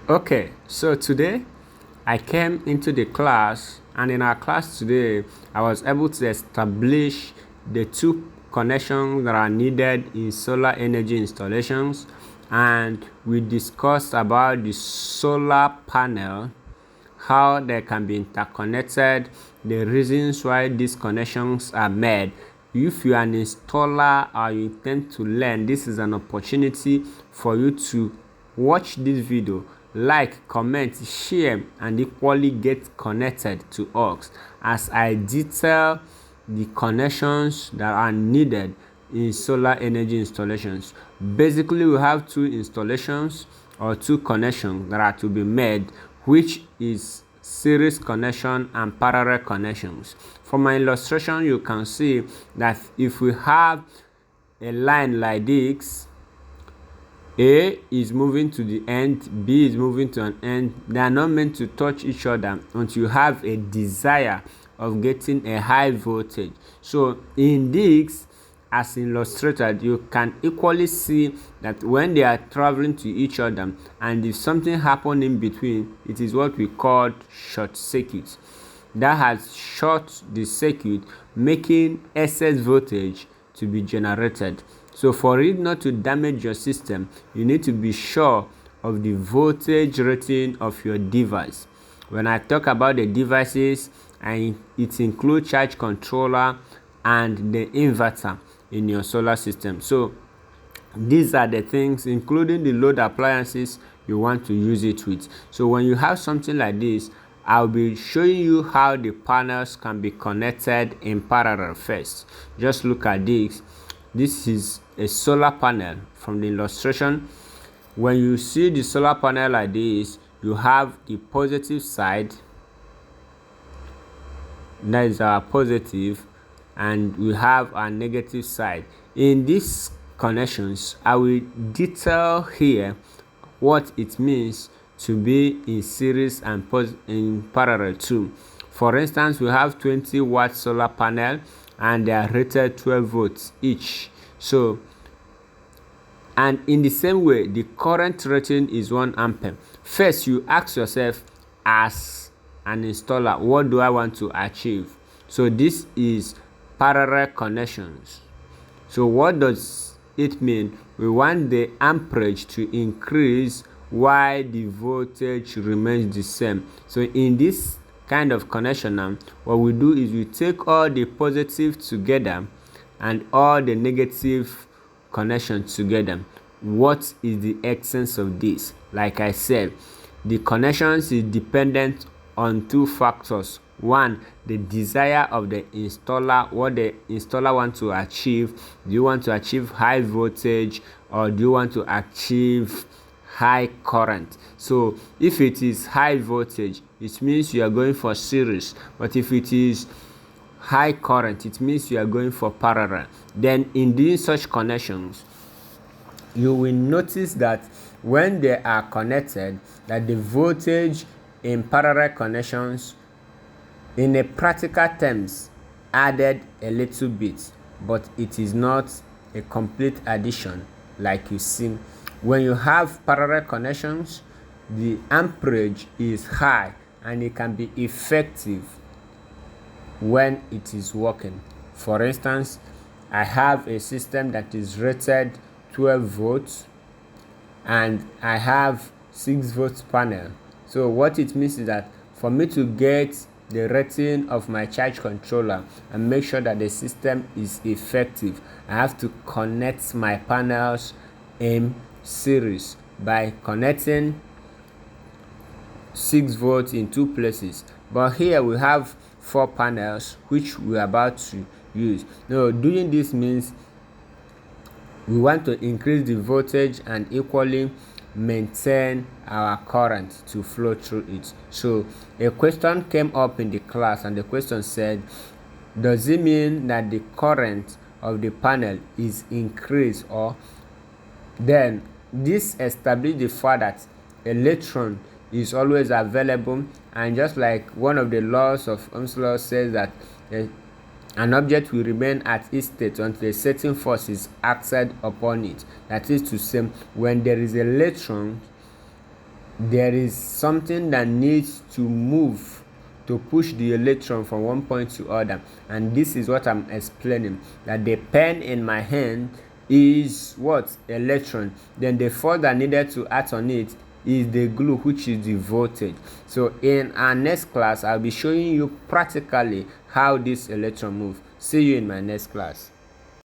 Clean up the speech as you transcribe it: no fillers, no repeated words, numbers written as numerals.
Okay, so today I came into the class, and in our class today I was able to establish the two connections that are needed in solar energy installations, and we discussed about the solar panel, how they can be interconnected, the reasons why these connections are made. If you are an installer or you intend to learn, this is an opportunity for you to watch this video, like, comment, share, and equally get connected to us as I detail the connections that are needed in solar energy installations. Basically, we have two installations or two connections that are to be made, which is series connection and parallel connections. For my illustration, you can see that if we have a line like this, A is moving to the end, B is moving to an end. They are not meant to touch each other until you have a desire of getting a high voltage. So in this, as illustrated, you can equally see that when they are traveling to each other, and if something happens in between, it is what we call short circuit. That has short the circuit, making excess voltage to be generated. So for it not to damage your system, you need to be sure of the voltage rating of your device. When I talk about the devices, it includes charge controller and the inverter in your solar system. So these are the things, including the load appliances you want to use it with. So when you have something like this, I'll be showing you how the panels can be connected in parallel first. Just look at this. This is a solar panel from the illustration. When you see the solar panel like this, you have the positive side, that is our positive, and we have our negative side. In these connections, I will detail here what it means to be in series and in parallel too. For instance, we have 20-watt solar panel and they are rated 12 volts each. So, and in the same way, the current rating is 1 ampere. First, you ask yourself, as an installer, what do I want to achieve? So this is parallel connections. So what does it mean? We want the amperage to increase while the voltage remains the same. So in this kind of connection now, what we do is we take all the positive together and all the negative connections together. What is the essence of this? Like I said, the connections is dependent on two factors. One, the desire of the installer, what the installer wants to achieve. Do you want to achieve high voltage or do you want to achieve high current? So if it is high voltage, it means you are going for series, but if it is high current, it means you are going for parallel. Then in doing such connections, you will notice that when they are connected, that the voltage in parallel connections, in a practical terms, added a little bit, but it is not a complete addition like you see. When you have parallel connections, the amperage is high and it can be effective when it is working. For instance, I have a system that is rated 12 volts and I have 6 volts panel. So what it means is that for me to get the rating of my charge controller and make sure that the system is effective, I have to connect my panels in series by connecting 6 volts in two places. But here we have 4 panels which we are about to use. Now doing this means we want to increase the voltage and equally maintain our current to flow through it. So a question came up in the class and the question said, does it mean that the current of the panel is increased? Or then this established the fact that electron is always available, and just like one of the laws of Ohm's law says that an object will remain at its state until a certain force is acted upon it. That is to say, when there is electron, there is something that needs to move to push the electron from one point to other, and this is what I'm explaining, that the pen in my hand is what? Electron. Then the force that needed to act on it is the glue, which is the voltage. So in our next class, I'll be showing you practically how this electron moves. See you in my next class.